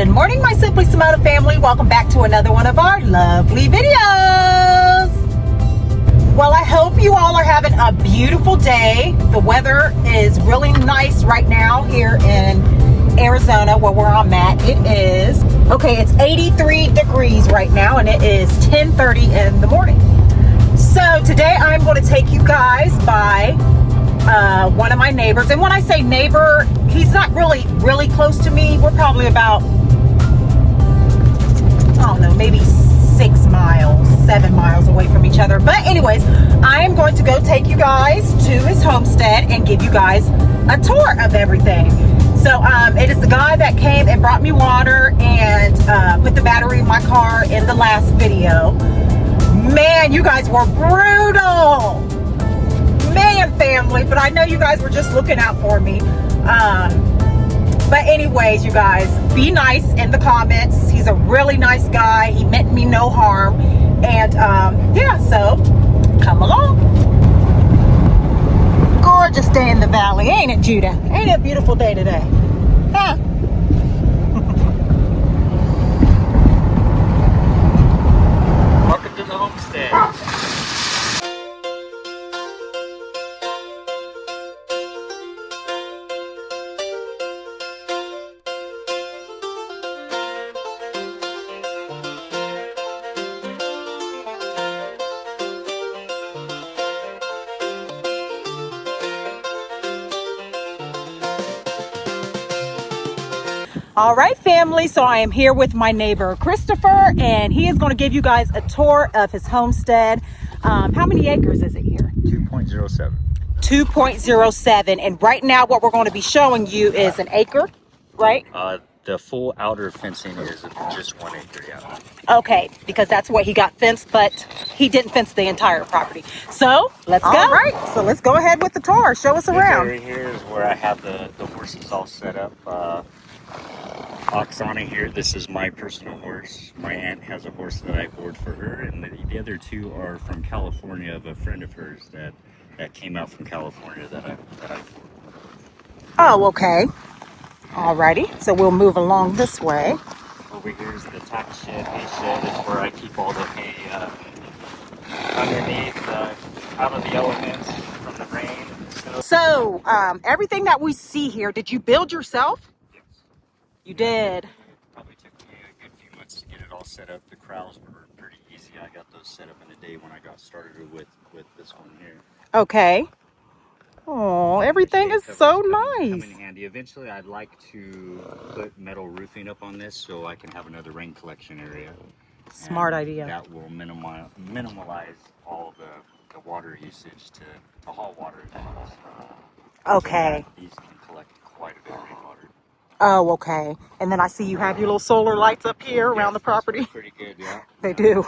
Good morning, my Simply Simona family. Welcome back to another one of our lovely videos. Well, I hope you all are having a beautiful day. The weather is really nice right now here in Arizona, where I'm at. It's 83 degrees right now, and it is 10:30 in the morning. So today I'm going to take you guys by one of my neighbors. And when I say neighbor, he's not really close to me. We're probably about, I don't know, maybe 7 miles away from each other. But anyways, I am going to go take you guys to his homestead and give you guys a tour of everything. So it is the guy that came and brought me water and put the battery in my car in the last video. Man, you guys were brutal. Man, family, but I know you guys were just looking out for me. But anyways, you guys, be nice in the comments. He's a really nice guy. He meant me no harm. And yeah, so come along. Gorgeous day in the valley, ain't it, Judah? Ain't it a beautiful day today? Huh? Welcome to the homestead. All right, family, so I am here with my neighbor Christopher, and he is going to give you guys a tour of his homestead. How many acres is it here? 2.07. 2.07. And right now what we're going to be showing you is an acre, right? The full outer fencing is just 1 acre, yeah. Okay, because that's what he got fenced, but he didn't fence the entire property. So let's go. All right, so let's go ahead with the tour. Show us around. This area here is where I have the horses all set up. Oksana here, this is my personal horse. My aunt has a horse that I board for her, and the other two are from California, of a friend of hers that came out from California that I board. Oh, okay. Alrighty, so we'll move along this way. Over here is the tack shed. Hay shed is where I keep all the hay underneath, out of the elements from the rain and the snow. So, everything that we see here, did you build yourself? Yes. You did. It probably took me a good few months to get it all set up. The corrals were pretty easy. I got those set up in a day when I got started with this one here. Okay. Oh, everything is so nice. Come in handy. Eventually, I'd like to put metal roofing up on this so I can have another rain collection area. Smart And idea. that will minimize all the water usage to haul water. Okay. These can collect quite a bit of rainwater. Oh, okay. And then I see you have your little solar lights up here around the property. Pretty good, yeah. They do.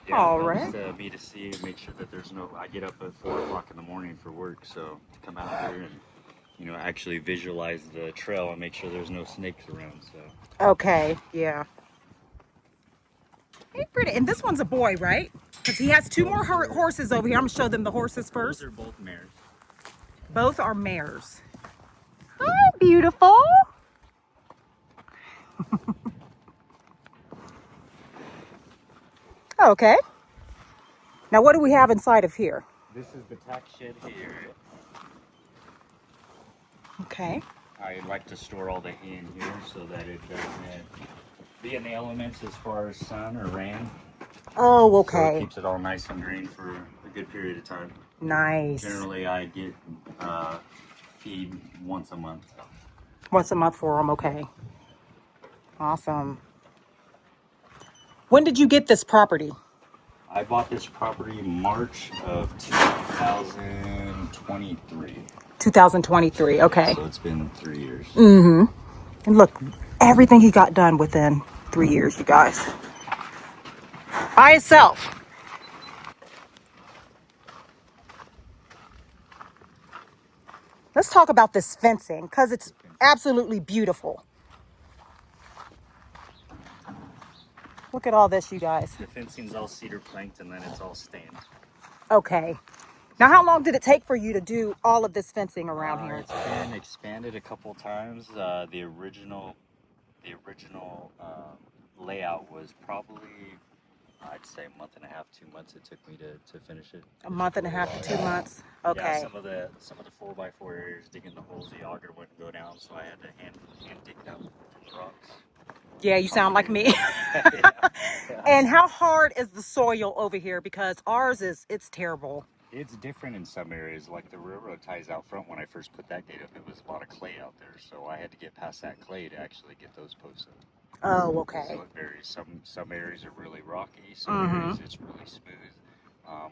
Yeah, All it right. helps me to see and make sure that there's no. I get up at 4 o'clock in the morning for work, so to come out here and actually visualize the trail and make sure there's no snakes around. So. Okay. Yeah. Hey, pretty. And this one's a boy, right? Because he has two more horses over here. I'm gonna show them the horses first. Those are both mares. Both are mares. Hi, beautiful. Okay. Now, what do we have inside of here? This is the tack shed here. Okay. I like to store all the hay in here so that it doesn't be in the elements as far as sun or rain. Oh, So okay. it keeps it all nice and green for a good period of time. Nice. Generally, I get feed once a month. Once a month for them. Okay. Awesome. When did you get this property? I bought this property March of 2023. 2023. Okay. So it's been 3 years. And look, everything he got done within 3 years, you guys. By himself. Let's talk about this fencing because it's absolutely beautiful. Look at all this, you guys. The fencing's all cedar planked and then it's all stained. Okay. Now, how long did it take for you to do all of this fencing around here? It's been expanded a couple times. The original the original layout was probably, I'd say, a month and a half, 2 months it took me to finish it. A month and a half to 2 months. Okay. Yeah, some of the 4x4 areas, digging the holes, the auger wouldn't go down, so I had to hand dig down the rocks. Yeah, you sound like me. Yeah. And how hard is the soil over here? Because ours it's terrible. It's different in some areas, like the railroad ties out front. When I first put that gate up, it was a lot of clay out there, so I had to get past that clay to actually get those posts up. Oh, okay. So it varies. Some areas are really rocky, some areas it's really smooth.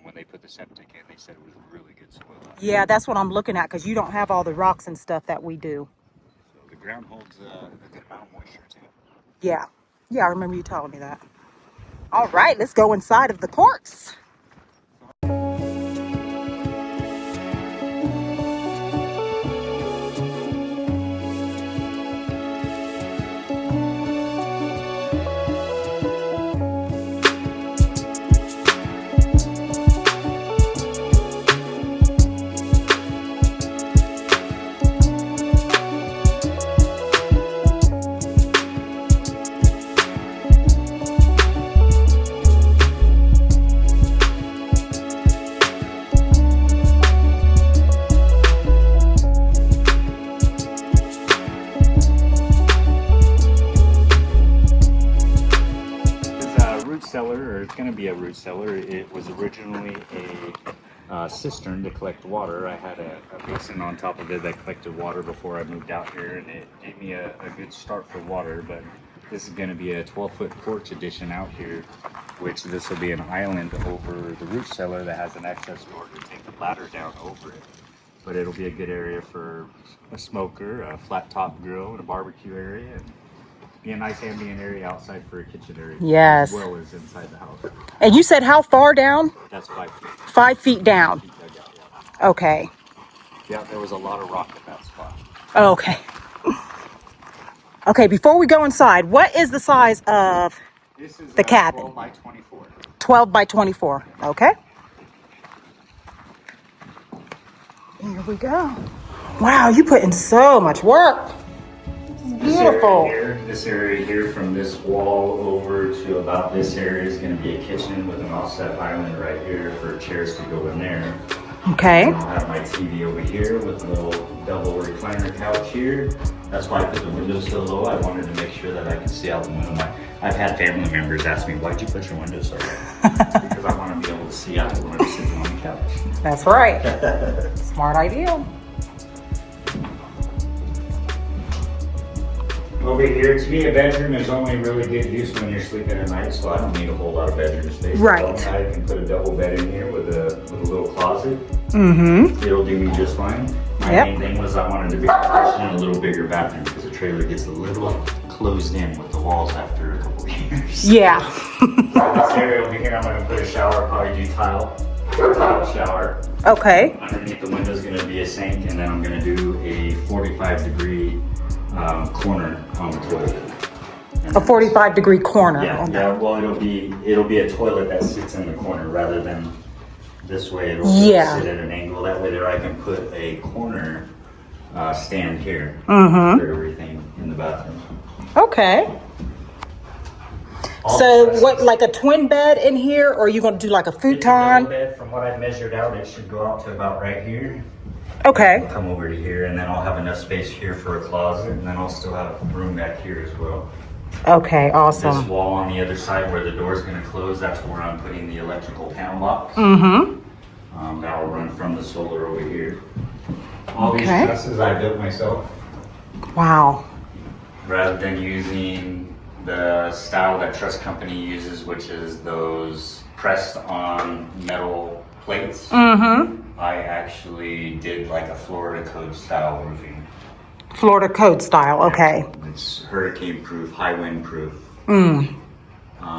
When they put the septic in, they said it was really good soil out there. Yeah, that's what I'm looking at, because you don't have all the rocks and stuff that we do. So the ground holds a good amount of moisture too. Yeah. Yeah, I remember you telling me that. All right, let's go inside of the courts. It's going to be a root cellar. It was originally a cistern to collect water. I had a basin on top of it that collected water before I moved out here, and it gave me a good start for water. But this is going to be a 12-foot porch addition out here, which this will be an island over the root cellar that has an access door to take the ladder down over it. But it'll be a good area for a smoker, a flat top grill, and a barbecue area. And be a nice ambient area outside for a kitchen area. Yes. As well as inside the house. And you said how far down? That's 5 feet. 5 feet down. 5 feet dug out, yeah. Okay. Yeah, there was a lot of rock in that spot. Okay. Okay, before we go inside, what is the size of This is the cabin? 12 by 24. 12 by 24. Okay. Here we go. Wow, you put in so much work. Beautiful. This area here, from this wall over to about this area, is going to be a kitchen with an offset island right here for chairs to go in there. Okay. And I'll have my TV over here with a little double recliner couch here. That's why I put the windows so low. I wanted to make sure that I could see out the window. I've had family members ask me, why'd you put your windows so low? Because I want to be able to see out when I'm sitting on the couch. That's right. Smart idea. Over here, to me, a bedroom is only really good use when you're sleeping at night, so I don't need a whole lot of bedroom space. Right. I can put a double bed in here with a little closet. Mm-hmm. It'll do me just fine. My main thing was I wanted a bigger kitchen and a little bigger bathroom because the trailer gets a little closed in with the walls after a couple of years. Yeah. This area over here, I'm going to put a shower, probably do tile shower. Okay. Underneath the window is going to be a sink, and then I'm going to do a 45-degree corner on the toilet. A 45-degree corner. Yeah, well, it'll be a toilet that sits in the corner rather than this way. It'll sit at an angle. That way there I can put a corner stand here for everything in the bathroom. Okay. So what, like a twin bed in here, or are you going to do like a futon? It's a bed. From what I've measured out, it should go out to about right here. Okay. I'll come over to here, and then I'll have enough space here for a closet, and then I'll still have room back here as well. Okay, This awesome. wall on the other side where the door's going to close, that's where I'm putting the electrical panel box. Mm-hmm. That will run from the solar over here. All these Okay. trusses I built myself, Wow. rather than using the style that truss company uses, which is those pressed on metal plates. Mm-hmm. I actually did like a Florida code style roofing. Florida code style. Okay. It's hurricane proof, high wind proof.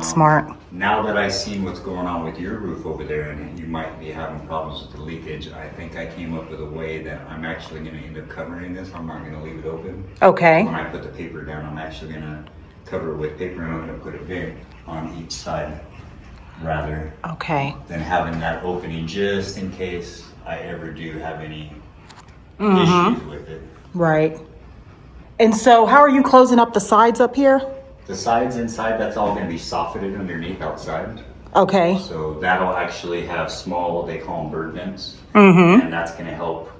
Smart. Now that I've seen what's going on with your roof over there, and you might be having problems with the leakage, I think I came up with a way that I'm actually going to end up covering this. I'm not going to leave it open. Okay. When I put the paper down, I'm actually going to cover it with paper, and I'm going to put a vent on each side rather Okay. than having that opening just in case I ever do have any issues with it. Right. And so how are you closing up the sides up here? The sides inside, that's all going to be softened underneath outside. Okay. So that'll actually have small, they call them bird vents. And that's going to help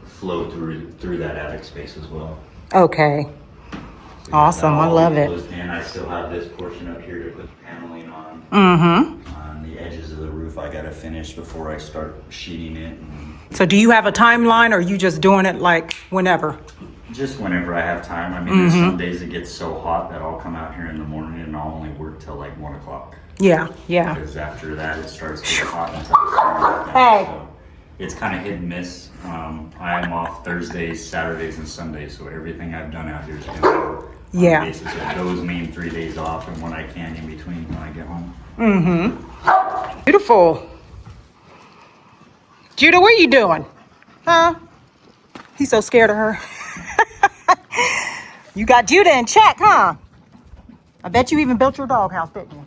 flow through that attic space as well. Okay. So Awesome. I love it. And I still have this portion up here to put the paneling on. On the edges of the roof, I got to finish before I start sheeting it. So do you have a timeline, or are you just doing it like whenever? Just whenever I have time. I mean, there's some days it gets so hot that I'll come out here in the morning and I'll only work till like 1 o'clock. Yeah, yeah. Because after that, it starts getting hot until the sun goes down. So it's kind of hit and miss. I'm off Thursdays, Saturdays, and Sundays, so everything I've done out here is going to go on the basis of those main 3 days off and when I can in between when I get home. Beautiful. Judah, what are you doing? Huh? He's so scared of her. You got Judah in check, huh? I bet you even built your doghouse, didn't you?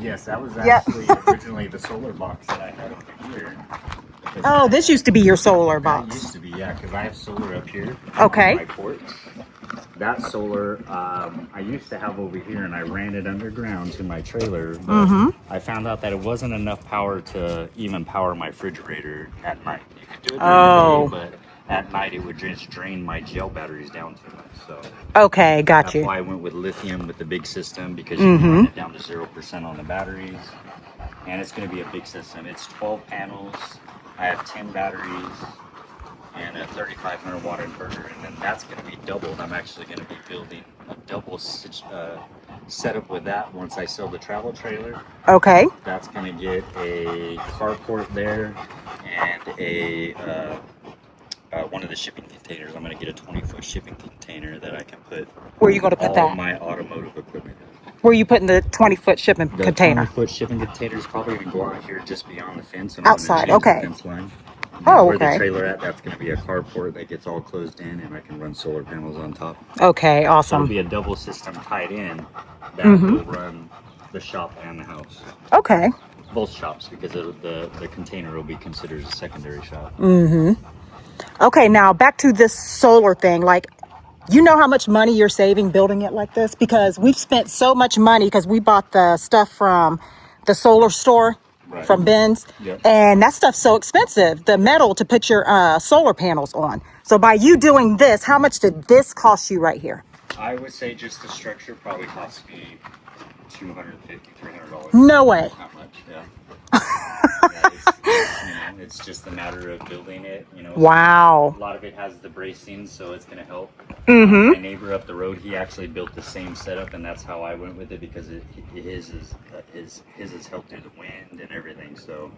Yes, that was actually originally the solar box that I had over here. Oh, this used to be your solar That box. used to be, yeah, because I have solar up here. Okay. On my porch. That solar I used to have over here, and I ran it underground to my trailer. But I found out that it wasn't enough power to even power my refrigerator at night. You could do it during the day, but at night it would just drain my gel batteries down too much. So Okay, got that's you. why I went with lithium with the big system, because you can run it down to 0% on the batteries, and it's going to be a big system. It's 12 panels. I have 10 batteries and a 3,500 watt inverter, and then that's going to be doubled. I'm actually going to be building a double setup with that once I sell the travel trailer. Okay. That's going to get a carport there and a one of the shipping containers. I'm going to get a 20-foot shipping container that I can put Where are you going to put all that? my automotive equipment in. Where are you putting the 20-foot shipping The container? 20-foot shipping container is probably going to go out here just beyond the fence. And Outside, I'm gonna okay. change the fence line. Oh, Where okay. the trailer at, that's going to be a carport that gets all closed in, and I can run solar panels on top. Okay, So it'll awesome. be a double system tied in that will run the shop and the house. Okay. Both shops, because the container will be considered a secondary shop. Okay, now back to this solar thing. Like, you know how much money you're saving building it like this? Because we've spent so much money because we bought the stuff from the solar store from Ben's. Yep. And that stuff's so expensive, the metal to put your solar panels on. So by you doing this, how much did this cost you right here? I would say just the structure probably cost me $250, $300. No way. Not much, yeah. Yeah, it's just a matter of building it. Wow. A lot of it has the bracing, so it's going to help. My neighbor up the road, he actually built the same setup, and that's how I went with it, because his is held through the wind and everything. So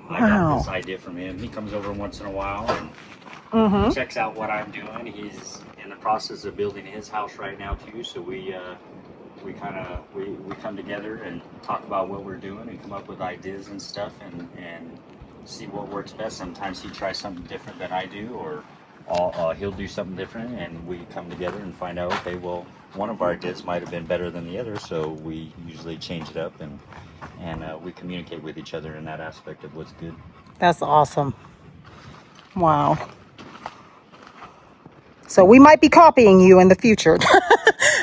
I got this idea from him. He comes over once in a while and checks out what I'm doing. He's in the process of building his house right now too, so we come together and talk about what we're doing and come up with ideas and stuff, and see what works best. Sometimes he tries something different than I do, or he'll do something different, and we come together and find out, okay, well, one of our ideas might have been better than the other, so we usually change it up, and we communicate with each other in that aspect of what's good. That's awesome. Wow. So we might be copying you in the future.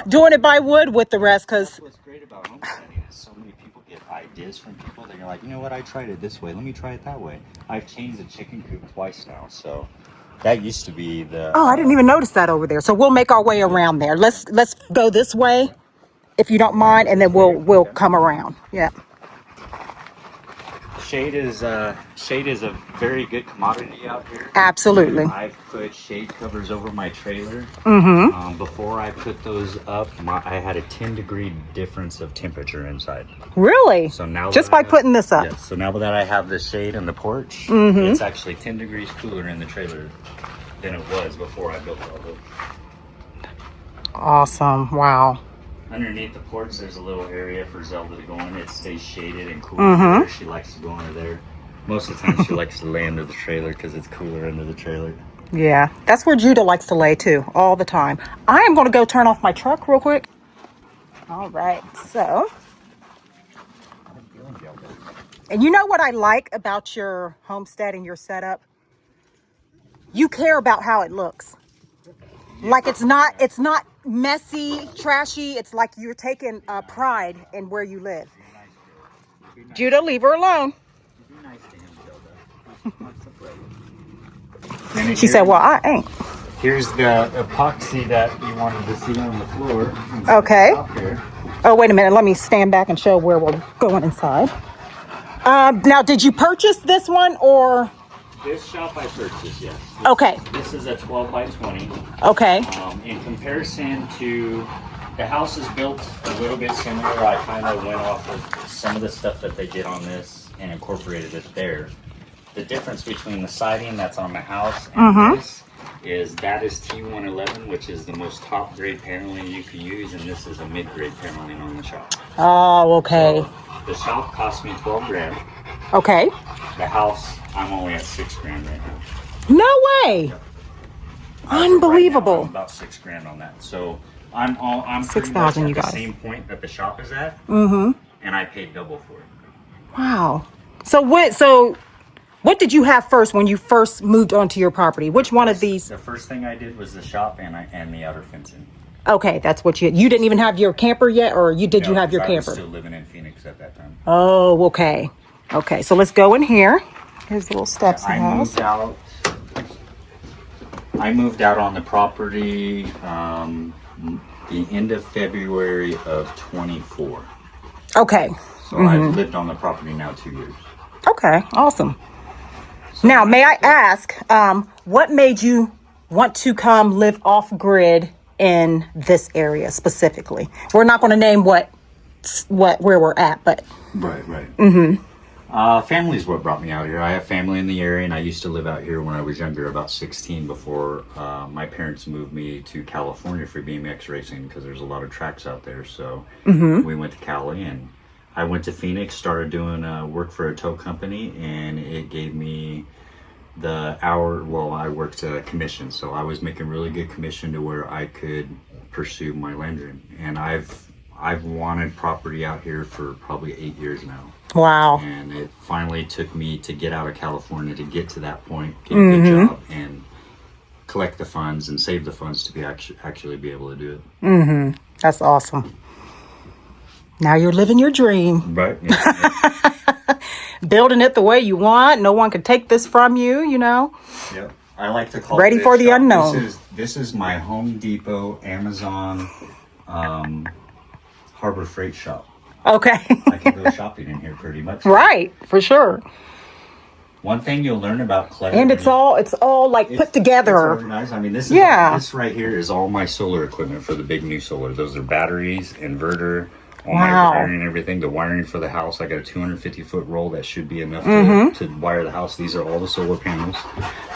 Doing it by wood with the rest, because What's great about homesteading is so many people get ideas from people that you're like, you know what, I tried it this way, let me try it that way. I've changed the chicken coop twice now, so that used to be the I didn't even notice that over there. So we'll make our way around there. Let's go this way, if you don't mind, and then we'll come around. Yeah. shade is a very good commodity out here. Absolutely. I've put shade covers over my trailer. Before I put those up, I had a 10-degree difference of temperature inside. Really? So now just by putting this up. Yes. So now that I have the shade on the porch, it's actually 10 degrees cooler in the trailer than it was before I built all those. Awesome. Wow. Underneath the porch, there's a little area for Zelda to go in. It stays shaded and cool. There. She likes to go under there. Most of the time, she likes to lay under the trailer because it's cooler under the trailer. Yeah, that's where Judah likes to lay too, all the time. I am going to go turn off my truck real quick. All right, so. And you know what I like about your homestead and your setup? You care about how it looks. Like it's not messy, trashy. It's like you're taking pride in where you live. Judah, leave her alone. Be nice to him, Zelda. She said, well, I ain't. Here's the epoxy that you wanted to see on the floor. Okay. Oh, wait a minute. Let me stand back and show where we're going inside. Now, did you purchase this one or? This shop I purchased, yes. Okay. This is a 12 by 20. Okay. In comparison to the house is built a little bit similar. I kind of went off of some of the stuff that they did on this and incorporated it there. The difference between the siding that's on the house and this is that is T111, which is the most top grade paneling you can use, and this is a mid grade paneling on the shop. Oh, okay. So the shop cost me 12 grand. Okay. The house, I'm only at 6 grand right now. No way. Yep. Unbelievable. Right now, I'm about 6 grand on that. So I'm pretty 6,000, much you at guys. the same point that the shop is at. Mm-hmm. And I paid double for it. Wow. So what did you have first when you first moved onto your property? Which one of these? The first thing I did was the shop and the outer fencing. Okay, that's what you didn't even have your camper yet, or you No, have your I camper? was still living in Phoenix at that time. Oh, okay. Okay, so let's go in here. Here's the little steps he has. I moved out on the property the end of February of 24. Okay. So I've lived on the property now 2 years. Okay, awesome. Now, may I ask, what made you want to come live off grid in this area specifically? We're not going to name where we're at, but Right. Family's what brought me out here. I have family in the area, and I used to live out here when I was younger, about 16, before my parents moved me to California for BMX racing because there's a lot of tracks out there. So we went to Cali, and I went to Phoenix, started doing work for a tow company, and it gave me the hour. Well, I worked commission, so I was making really good commission to where I could pursue my land dream. And I've wanted property out here for probably 8 years now. wow. And it finally took me to get out of California to get to that point, get a good job, and collect the funds and save the funds to be actually be able to do it. That's awesome. Now you're living your dream. Right. Building it the way you want. No one can take this from you, you know. Yep. I like to call Ready it for the unknown. This is my Home Depot, Amazon, Harbor Freight shop. Okay. I can go shopping in here pretty much. Right, for sure. One thing you'll learn about clutter. And it's all like put together. It's organized. I mean, this right here is all my solar equipment for the big new solar. Those are batteries, inverter, all my wiring and everything. The wiring for the house, I got a 250-foot roll that should be enough to wire the house. These are all the solar panels.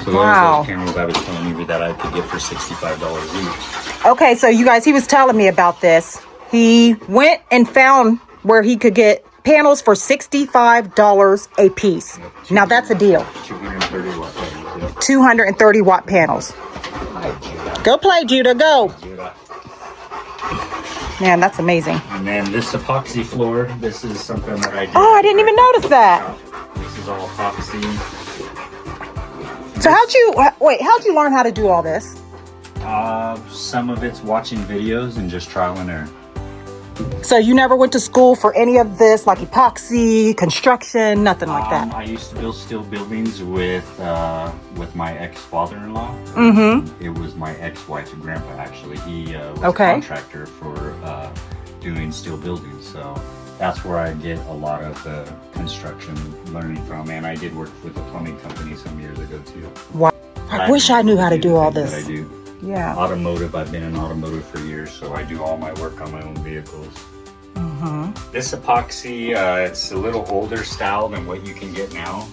So those panels I was telling you that I could get for $65 each. Okay, so you guys, he was telling me about this. He went and found where he could get panels for $65 a piece. Now that's a deal. 230 watt panels. Yep. 230 watt panels. Go play, Judah, go. Man, that's amazing. And then this epoxy floor, this is something that I did. Oh, I didn't even notice that. This is all epoxy. So how'd you learn how to do all this? Some of it's watching videos and just trial and error. So you never went to school for any of this, like epoxy, construction, nothing like that? I used to build steel buildings with my ex-father-in-law. It was my ex-wife's grandpa, actually. He was a contractor for doing steel buildings. So that's where I get a lot of the construction learning from. And I did work with a plumbing company some years ago, too. Wow. I wish I knew how to do all this. I do. Yeah. Automotive, I've been in automotive for years, so I do all my work on my own vehicles. This epoxy, it's a little older style than what you can get now.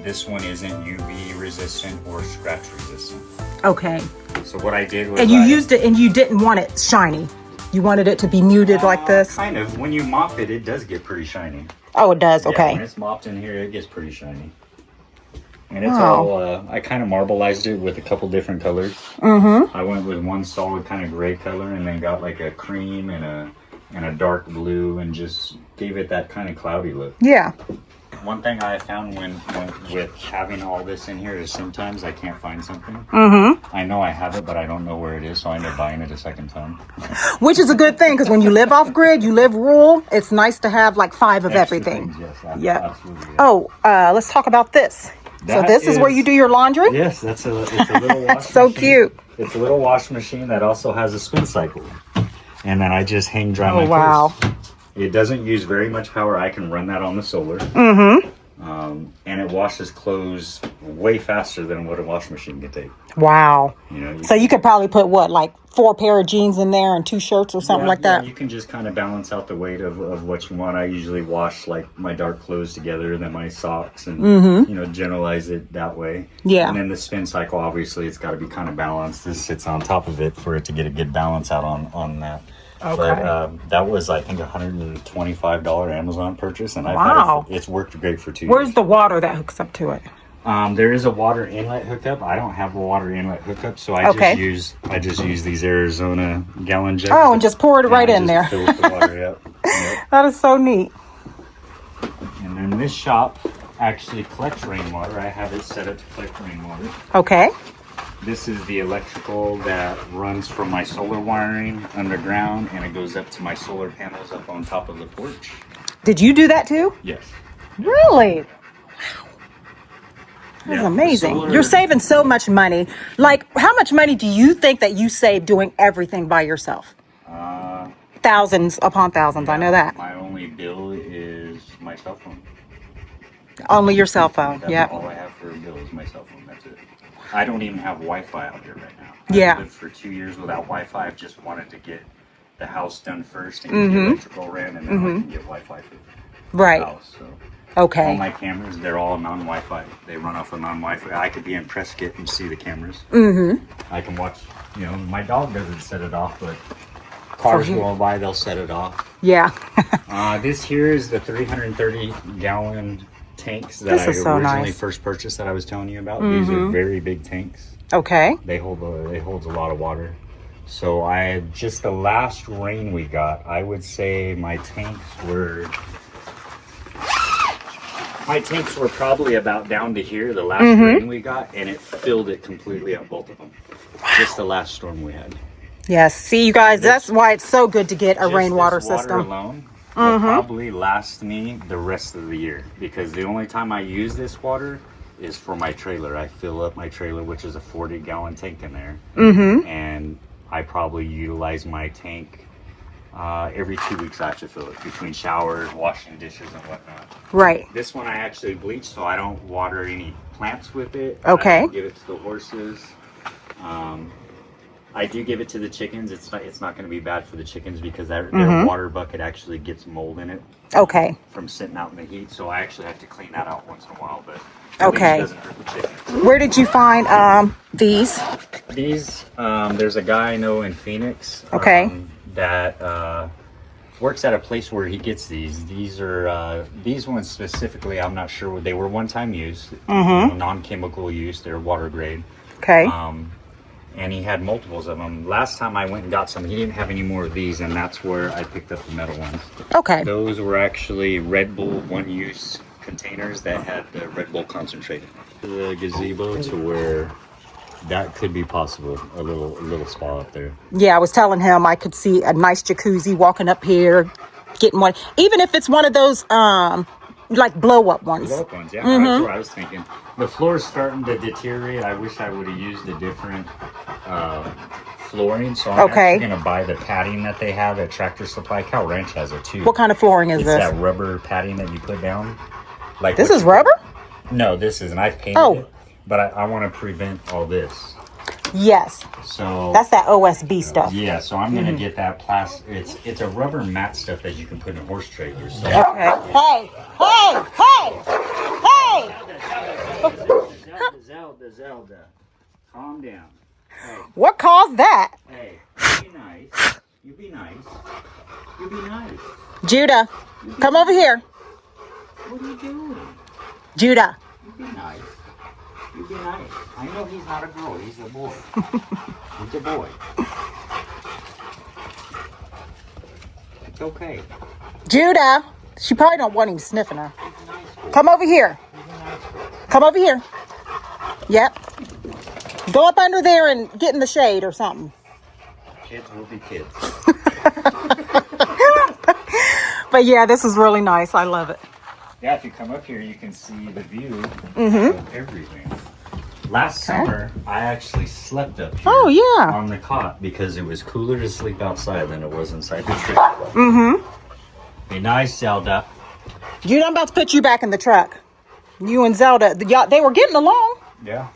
This one isn't UV resistant or scratch resistant. Okay. So what I did was And you used it and you didn't want it shiny. You wanted it to be muted like this? Kind of. When you mop it, it does get pretty shiny. Oh, it does? Okay. Yeah, when it's mopped in here, it gets pretty shiny. And it's all, I kind of marbleized it with a couple different colors. I went with one solid kind of gray color and then got like a cream and a dark blue and just gave it that kind of cloudy look. Yeah. One thing I found when with having all this in here is sometimes I can't find something. I know I have it, but I don't know where it is, so I end up buying it a second time. Which is a good thing, because when you live off grid, you live rural, it's nice to have like 5 of Extra everything. things, yes, Yeah. absolutely. Yes. Oh, let's talk about this. So That this is where you do your laundry? Yes, it's a little wash So machine. cute. It's a little wash machine that also has a spin cycle. And then I just hang dry my wow. clothes. It doesn't use very much power. I can run that on the solar. And it washes clothes way faster than what a wash machine can take. Wow. You know, So you could probably put what, like 4 pair of jeans in there and 2 shirts or something like that? Yeah, you can just kind of balance out the weight of what you want. I usually wash like my dark clothes together, then my socks, and you know, generalize it that way. Yeah. And then the spin cycle, obviously, it's got to be kind of balanced. This sits on top of it for it to get a good balance out on that. Okay. But that was, I think, $125 Amazon purchase, and I've Wow. had it's worked great for 2 Where's years. the water that hooks up to it? There is a water inlet hookup. I don't have a water inlet hookup, so I just use these Arizona gallon jugs. Oh, and just pour it right in there. Fill with the water, yep. That is so neat. And then this shop actually collects rainwater. I have it set up to collect rainwater. Okay. This is the electrical that runs from my solar wiring underground, and it goes up to my solar panels up on top of the porch. Did you do that too? Yes. Really? That's Yeah, amazing. solar- You're saving so much money. Like, how much money do you think that you save doing everything by yourself? Thousands upon thousands. I know that. My only bill is my cell phone. Only your cell phone. That's Yep. all I have for a bill is my cell phone. That's it. I don't even have Wi-Fi out here right now. Yeah. I've lived for 2 years without Wi-Fi. I've just wanted to get the house done first and get the electrical ran, and then I can get Wi-Fi for Right. the house. So all Okay. my cameras, they're all non-Wi-Fi. They run off of non-Wi-Fi. I could be in Prescott and see the cameras. I can watch. You know, my dog doesn't set it off, but cars you- going by, they'll set it off. Yeah. This here is the 330 gallon tanks that This I is so originally nice. first purchased that I was telling you about. These are very big tanks. Okay. They hold a lot of water. So just the last rain we got, I would say my tanks were probably about down to here, the last rain we got, and it filled it completely up, both of them. Just the last storm we had. Yes. See, you guys, that's why it's so good to get a Just rainwater this water system. alone will probably last me the rest of the year, because the only time I use this water is for my trailer. I fill up my trailer, which is a 40-gallon tank in there, and I probably utilize my tank every 2 weeks. I have to fill it between showers, washing dishes, and whatnot. Right. This one I actually bleach, so I don't water any plants with it. Okay. I don't give it to the horses. I do give it to the chickens. It's not going to be bad for the chickens, because their water bucket actually gets mold in it Okay. from sitting out in the heat. So I actually have to clean that out once in a while. But Okay. it doesn't hurt the chickens. Where did you find these? These, there's a guy I know in Phoenix. Okay. That works at a place where he gets these. These are these ones specifically. I'm not sure what they were one-time use, non-chemical use. They're water grade. Okay. And he had multiples of them. Last time I went and got some, he didn't have any more of these, and that's where I picked up the metal ones. Okay. Those were actually Red Bull one-use containers that had the Red Bull concentrated. The gazebo to where that could be possible, a little spa up there. Yeah, I was telling him I could see a nice jacuzzi walking up here, getting one. Even if it's one of those like blow up ones. Blow up ones, yeah. That's what I was thinking. The floor is starting to deteriorate. I wish I would have used a different flooring. So I'm actually going to buy the padding that they have at Tractor Supply. Cow Ranch has it too. What kind of flooring is It's this? that rubber padding that you put down. Like This what is you- rubber? No, this isn't. I've painted it. But I want to prevent all this. Yes. So That's that OSB stuff. yeah, so I'm gonna get that plastic. It's a rubber mat stuff that you can put in horse trailers. So Okay. Hey! Hey! Hey! Hey! Zelda, calm down. Hey, What caused that? hey, you be nice. You be nice. You be nice. Judah, come over here. What are you doing? Judah. You be nice. You be nice. I know he's not a girl. He's a boy. He's a boy. It's okay. Judah. She probably don't want him sniffing her. He's a nice boy. Come over here. Come over here. Yep. Go up under there and get in the shade or something. Kids will be kids. But yeah, this is really nice. I love it. Yeah, if you come up here, you can see the view of everything. Last summer, I actually slept up here on the cot because it was cooler to sleep outside than it was inside the truck. Be nice, Zelda. I'm about to put you back in the truck. You and Zelda, they were getting along. Yeah.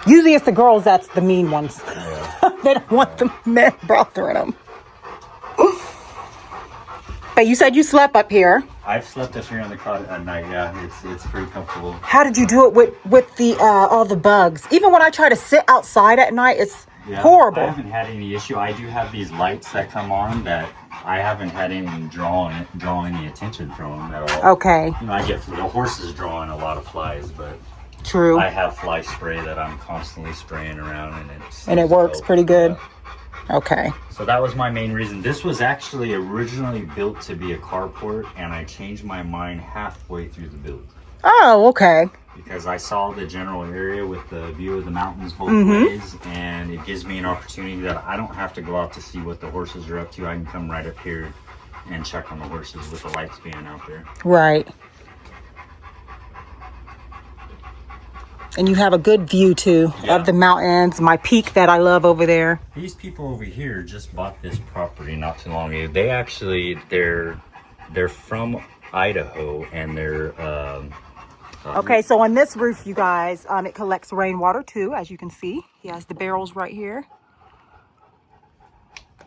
Usually it's the girls that's the mean ones. Yeah. They don't want the men bothering them. But you said you slept up here. I've slept up here on the cot at night. Yeah, it's pretty comfortable. How did you do it with the all the bugs? Even when I try to sit outside at night, it's horrible. I haven't had any issue. I do have these lights that come on that I haven't had any draw any attention from them at all. Okay. You know, I get the horses drawing a lot of flies, but true. I have fly spray that I'm constantly spraying around, and it works pretty good. Okay. So that was my main reason. This was actually originally built to be a carport, and I changed my mind halfway through the build. Oh, okay. Because I saw the general area with the view of the mountains both ways, and it gives me an opportunity that I don't have to go out to see what the horses are up to. I can come right up here and check on the horses with the lights being out there. Right. And you have a good view too of the mountains, my peak that I love over there. These people over here just bought this property not too long ago. They actually, they're from Idaho, and they're okay, so on this roof, you guys, it collects rainwater too, as you can see. He has the barrels right here.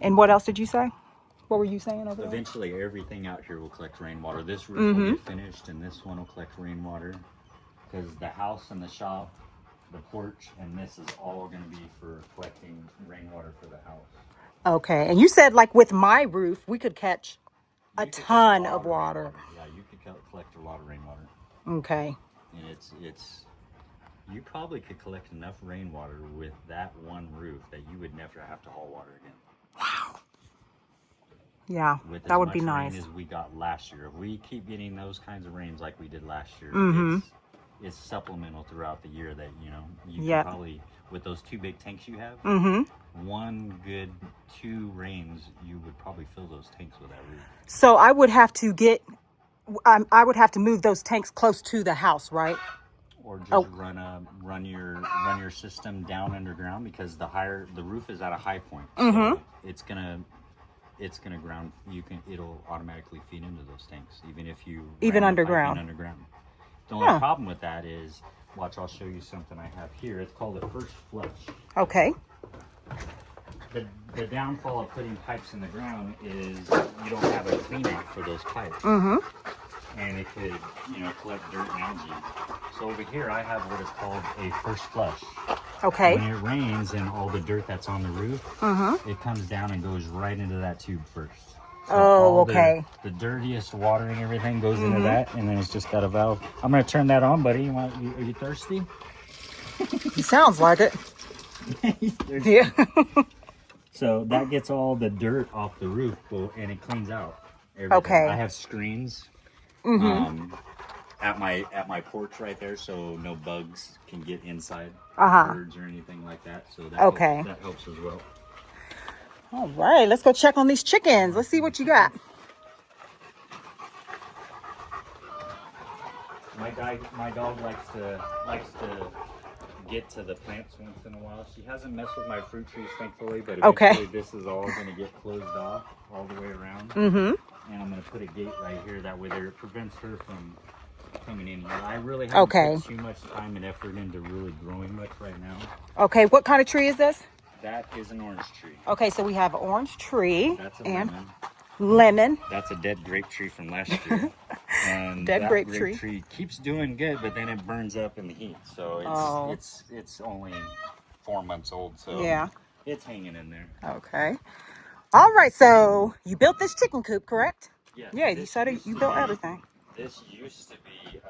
And what else did you say? What were you saying over there? Eventually, everything out here will collect rainwater. This roof will be finished, and this one will collect rainwater. Because the house and the shop, the porch, and this is all going to be for collecting rainwater for the house. Okay, and you said like with my roof, we could catch a ton of water. Yeah, you could collect a lot of rainwater. Okay. And it's you probably could collect enough rainwater with that one roof that you would never have to haul water again. Wow. Yeah, with that would be as much nice. rain as we got last year. If we keep getting those kinds of rains like we did last year, it's supplemental throughout the year that, you know, you can probably, with those two big tanks you have, one good 2 rains, you would probably fill those tanks with that roof. So I would have to I would have to move those tanks close to the house, right? Or just run your system down underground, because the roof is at a high point. So it's gonna ground. It'll automatically feed into those tanks, even if you underground. The only problem with that is, watch, I'll show you something I have here. It's called a first flush. Okay. The downfall of putting pipes in the ground is you don't have a cleanout for those pipes. And it could, collect dirt and algae. So over here I have what is called a first flush. Okay. When it rains and all the dirt that's on the roof, it comes down and goes right into that tube first. So okay. The dirtiest water and everything goes into that, and then it's just got a valve. I'm gonna turn that on, buddy. Are you thirsty? He sounds like it. He's thirsty. Yeah. So that gets all the dirt off the roof, and it cleans out everything. Okay. I have screens at my porch right there, so no bugs can get inside, birds or anything like that. So that helps as well. All right, let's go check on these chickens. Let's see what you got. My dog likes to get to the plants once in a while. She hasn't messed with my fruit trees, thankfully, but eventually this is all going to get closed off all the way around. And I'm going to put a gate right here. That way it prevents her from coming in here. I really haven't put too much time and effort into really growing much right now. Okay, what kind of tree is this? That is an orange tree. Okay, so we have an orange tree. That's a lemon. That's a dead grape tree from last year. And dead that grape tree keeps doing good, but then it burns up in the heat. So it's only 4 months old, so it's hanging in there. Okay. All right, so you built this chicken coop, correct? Yes. Yeah, you said you built everything. This used to be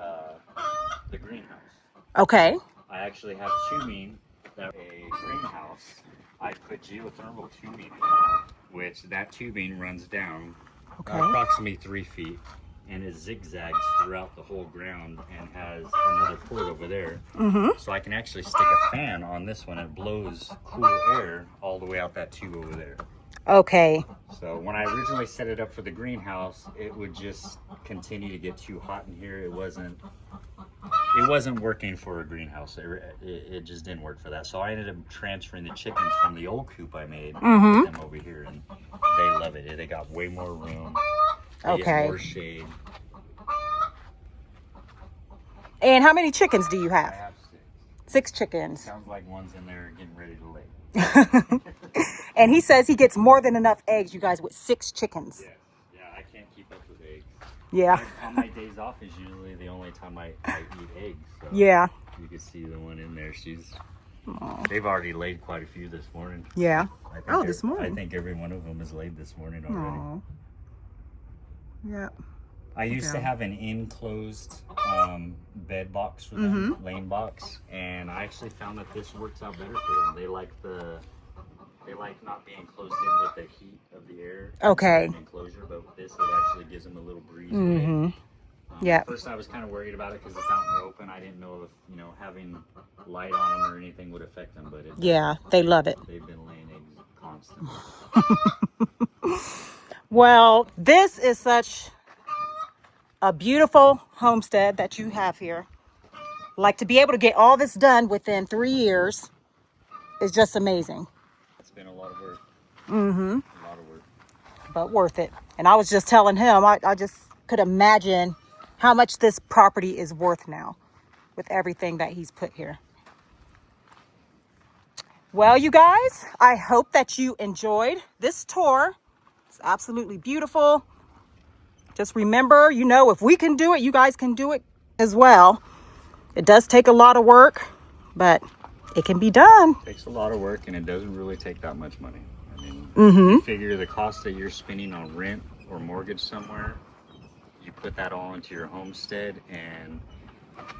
the greenhouse. Okay. I actually have tubing. That a greenhouse. I put geothermal tubing in, which that tubing runs down approximately 3 feet. and it zigzags throughout the whole ground and has another port over there. So I can actually stick a fan on this one and it blows cool air all the way out that tube over there. Okay. So when I originally set it up for the greenhouse, it would just continue to get too hot in here. It wasn't working for a greenhouse. It just didn't work for that. So I ended up transferring the chickens from the old coop I made, put them over here, and they love it. They got way more room. They get more shade. And how many chickens do you I have? have 6 chickens. Sounds like one's in there getting ready to lay. And he says he gets more than enough eggs, you guys, with 6 chickens. Yeah, I can't keep up with eggs. Yeah. On my days off is usually the only time I eat eggs. So Yeah. you can see the one in there. They've already laid quite a few this morning. Yeah. This I morning. think every one of them is laid this morning already. Aww. Yeah. I used to have an enclosed bed box for them, lane box, and I actually found that this works out better for them. They like not being closed in with the heat of the air. Okay. Enclosure, but with this, it actually gives them a little breeze. Yeah. At first, I was kind of worried about it because it's out in the open. I didn't know if having light on them or anything would affect them, but Yeah, they love it. they've been laying eggs constantly. Well, this is such a beautiful homestead that you have here. Like, to be able to get all this done within 3 years is just amazing. It's been a lot of work. A lot of work. But worth it. And I was just telling him, I just could imagine how much this property is worth now with everything that he's put here. Well, you guys, I hope that you enjoyed this tour. It's absolutely beautiful. Just remember, if we can do it, you guys can do it as well. It does take a lot of work, but it can be done. It takes a lot of work, and it doesn't really take that much money. I mean, you figure the cost that you're spending on rent or mortgage somewhere, you put that all into your homestead, and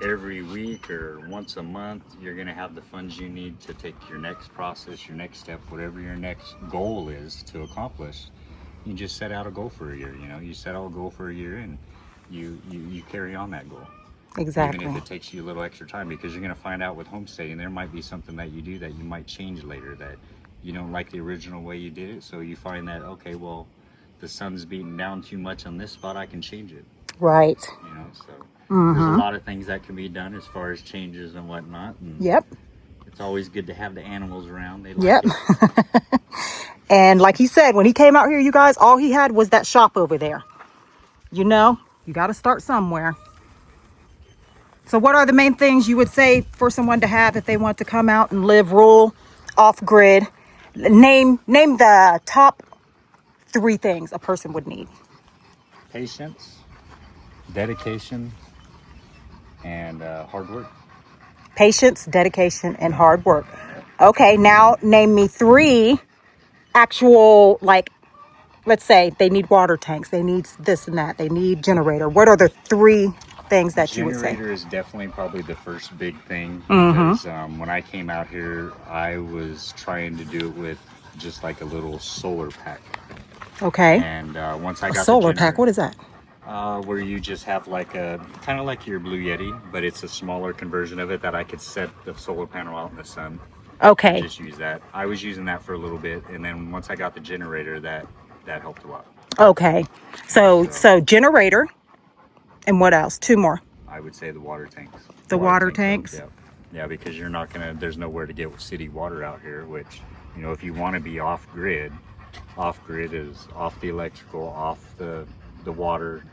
every week or once a month, you're going to have the funds you need to take your next process, your next step, whatever your next goal is to accomplish. You just set out a goal for a year. You set out a goal for a year, and you carry on that goal. Exactly. Even if it takes you a little extra time, because you're going to find out with homesteading, there might be something that you do that you might change later, that you don't like the original way you did it. So you find that, okay, well, the sun's beating down too much on this spot, I can change it. Right. So there's a lot of things that can be done as far as changes and whatnot. And it's always good to have the animals around. They like it. And like he said, when he came out here, you guys, all he had was that shop over there. You got to start somewhere. So what are the main things you would say for someone to have if they want to come out and live rural, off-grid? Name the top 3 things a person would need. Patience, dedication, and hard work. Patience, dedication, and hard work. Okay, now name me 3 actual, let's say they need water tanks, they need this and that, they need generator. What are the 3 things that you would say? Generator is definitely probably the first big thing, because when I came out here, I was trying to do it with just like a little solar pack. Okay. And once I got a solar pack, what is that? Where you just have like kind of like your Blue Yeti, but it's a smaller conversion of it that I could set the solar panel out in the sun. Okay. Just use that. I was using that for a little bit, and then once I got the generator, that helped a lot. Okay. So generator, and what else? 2 more. I would say the water tanks. The water tanks. Yeah, because you're not there's nowhere to get city water out here, which, if you want to be off grid is off the electrical, off the water,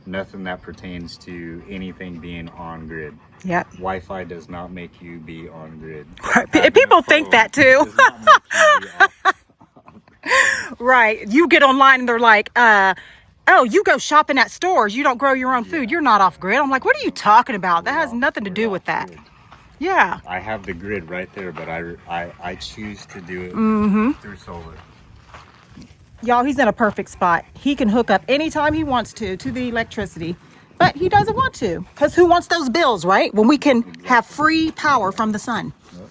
nothing that pertains to anything being on grid. Yeah. Wi-Fi does not make you be on grid. People think that too. Right. You get online and they're like, oh, you go shopping at stores, you don't grow your own food, you're not off grid. I'm like, what are you talking about? That has nothing to do with that. Grid. Yeah. I have the grid right there, but I choose to do it through solar. Y'all, he's in a perfect spot. He can hook up anytime he wants to the electricity, but he doesn't want to, because who wants those bills, right? When we can have free power from the sun. Yep.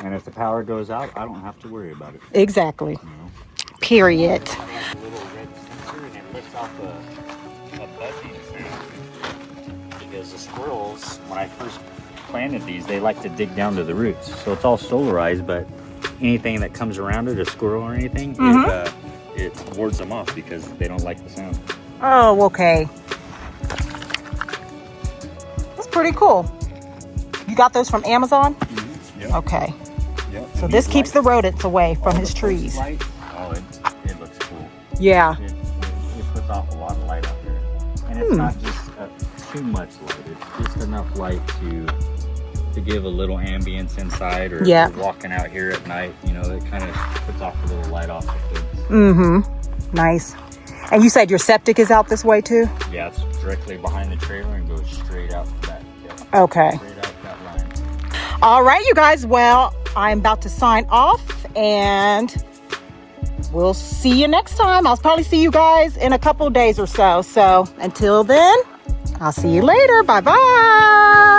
And if the power goes out, I don't have to worry about it. Exactly. Period. It has a little red sensor, and it lets off a buzzing squirrels, when I first planted these, they like to dig down to the roots. So it's all solarized, but anything that comes around it, a squirrel or anything, it wards them off because they don't like the sound. Oh, okay. That's pretty cool. You got those from Amazon? Mm-hmm. Yep. Okay. Yep. So this keeps the rodents away from his trees. Lights, oh, it looks cool. Yeah. It puts off a lot of light up here. And it's not just too much light. It's just enough light to give a little ambience inside, or if you're walking out here at night, you know, it kind of puts off a little light off the things. Mm-hmm. Nice. And you said your septic is out this way too? Yeah, it's directly behind the trailer and goes straight out that. Yeah, okay. Straight out that line. All right, you guys. Well, I'm about to sign off, and we'll see you next time. I'll probably see you guys in a couple days or so. So until then, I'll see you later. Bye-bye.